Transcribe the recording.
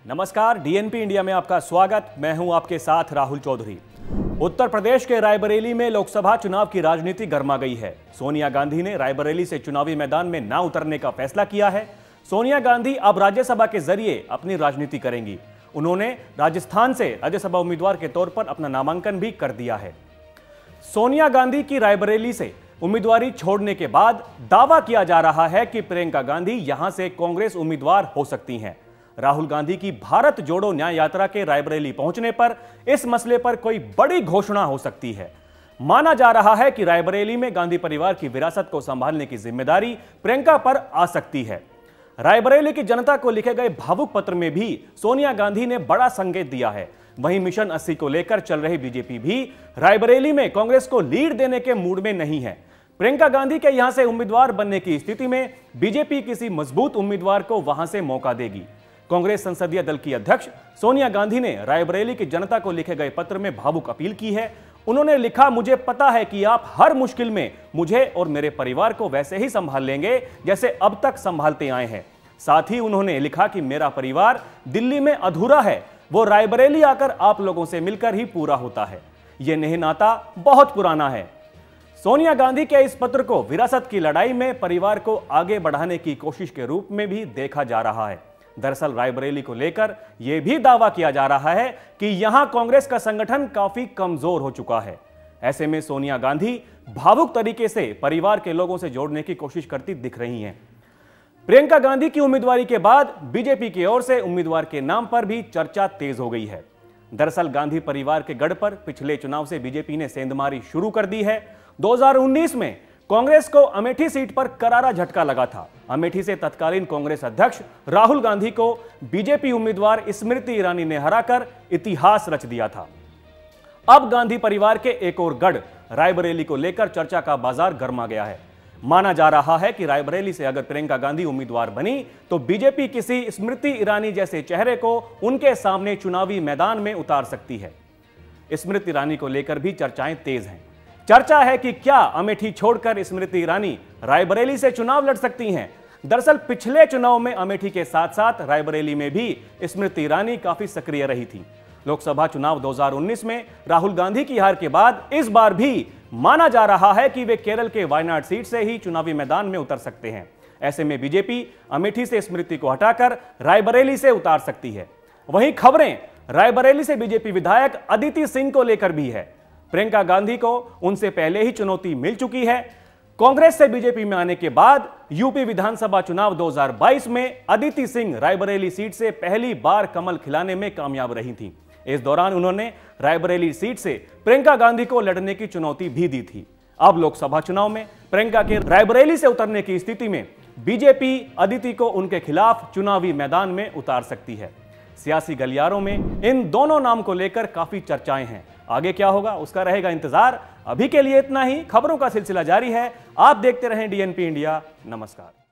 नमस्कार, DNP India में आपका स्वागत। मैं हूं आपके साथ राहुल चौधरी। उत्तर प्रदेश के रायबरेली में लोकसभा चुनाव की राजनीति गर्मा गई है। सोनिया गांधी ने रायबरेली से चुनावी मैदान में ना उतरने का फैसला किया है। सोनिया गांधी अब राज्यसभा के जरिए अपनी राजनीति करेंगी। उन्होंने राजस्थान से राज्यसभा उम्मीदवार के तौर पर अपना नामांकन भी कर दिया है। सोनिया गांधी की रायबरेली से उम्मीदवारी छोड़ने के बाद दावा किया जा रहा है कि प्रियंका गांधी यहां से कांग्रेस उम्मीदवार हो सकती हैं। राहुल गांधी की भारत जोड़ो न्याय यात्रा के रायबरेली पहुंचने पर इस मसले पर कोई बड़ी घोषणा हो सकती है। माना जा रहा है कि रायबरेली में गांधी परिवार की विरासत को संभालने की जिम्मेदारी प्रियंका पर आ सकती है। रायबरेली की जनता को लिखे गए भावुक पत्र में भी सोनिया गांधी ने बड़ा संकेत दिया है। वहीं मिशन 80 को लेकर चल रही बीजेपी भी रायबरेली में कांग्रेस को लीड देने के मूड में नहीं है। प्रियंका गांधी के यहां से उम्मीदवार बनने की स्थिति में बीजेपी किसी मजबूत उम्मीदवार को वहां से मौका देगी। कांग्रेस संसदीय दल की अध्यक्ष सोनिया गांधी ने रायबरेली की जनता को लिखे गए पत्र में भावुक अपील की है। उन्होंने लिखा, मुझे पता है कि आप हर मुश्किल में मुझे और मेरे परिवार को वैसे ही संभाल लेंगे जैसे अब तक संभालते आए हैं। साथ ही उन्होंने लिखा कि मेरा परिवार दिल्ली में अधूरा है, वो रायबरेली आकर आप लोगों से मिलकर ही पूरा होता है। ये नेह नाता बहुत पुराना है। सोनिया गांधी के इस पत्र को विरासत की लड़ाई में परिवार को आगे बढ़ाने की कोशिश के रूप में भी देखा जा रहा है। दरअसल रायबरेली को लेकर यह भी दावा किया जा रहा है कि यहां कांग्रेस का संगठन काफी कमजोर हो चुका है। ऐसे में सोनिया गांधी भावुक तरीके से परिवार के लोगों से जोड़ने की कोशिश करती दिख रही हैं। प्रियंका गांधी की उम्मीदवारी के बाद बीजेपी की ओर से उम्मीदवार के नाम पर भी चर्चा तेज हो गई है। दरअसल गांधी परिवार के गढ़ पर पिछले चुनाव से बीजेपी ने सेंधमारी शुरू कर दी है। 2019 में कांग्रेस को अमेठी सीट पर करारा झटका लगा था। अमेठी से तत्कालीन कांग्रेस अध्यक्ष राहुल गांधी को बीजेपी उम्मीदवार स्मृति ईरानी ने हराकर इतिहास रच दिया था। अब गांधी परिवार के एक और गढ़ रायबरेली को लेकर चर्चा का बाजार गर्मा गया है। माना जा रहा है कि रायबरेली से अगर प्रियंका गांधी उम्मीदवार बनी तो बीजेपी किसी स्मृति ईरानी जैसे चेहरे को उनके सामने चुनावी मैदान में उतार सकती है। स्मृति ईरानी को लेकर भी चर्चाएं तेज हैं। चर्चा है कि क्या अमेठी छोड़कर स्मृति ईरानी रायबरेली से चुनाव लड़ सकती हैं। दरअसल पिछले चुनाव में अमेठी के साथ साथ रायबरेली में भी स्मृति ईरानी काफी सक्रिय रही थी। लोकसभा चुनाव 2019 में राहुल गांधी की हार के बाद इस बार भी माना जा रहा है कि वे केरल के वायनाड सीट से ही चुनावी मैदान में उतर सकते हैं। ऐसे में बीजेपी अमेठी से स्मृति को हटाकर रायबरेली से उतार सकती है। वहीं खबरें रायबरेली से बीजेपी विधायक अदिति सिंह को लेकर भी है। प्रियंका गांधी को उनसे पहले ही चुनौती मिल चुकी है। कांग्रेस से बीजेपी में आने के बाद यूपी विधानसभा चुनाव 2022 में अदिति सिंह रायबरेली सीट से पहली बार कमल खिलाने में कामयाब रही थी। इस दौरान उन्होंने रायबरेली सीट से प्रियंका गांधी को लड़ने की चुनौती भी दी थी। अब लोकसभा चुनाव में प्रियंका के रायबरेली से उतरने की स्थिति में बीजेपी अदिति को उनके खिलाफ चुनावी मैदान में उतार सकती है। सियासी गलियारों में इन दोनों नाम को लेकर काफी चर्चाएं हैं। आगे क्या होगा उसका रहेगा इंतजार। अभी के लिए इतना ही। खबरों का सिलसिला जारी है। आप देखते रहें डीएनपी इंडिया। नमस्कार।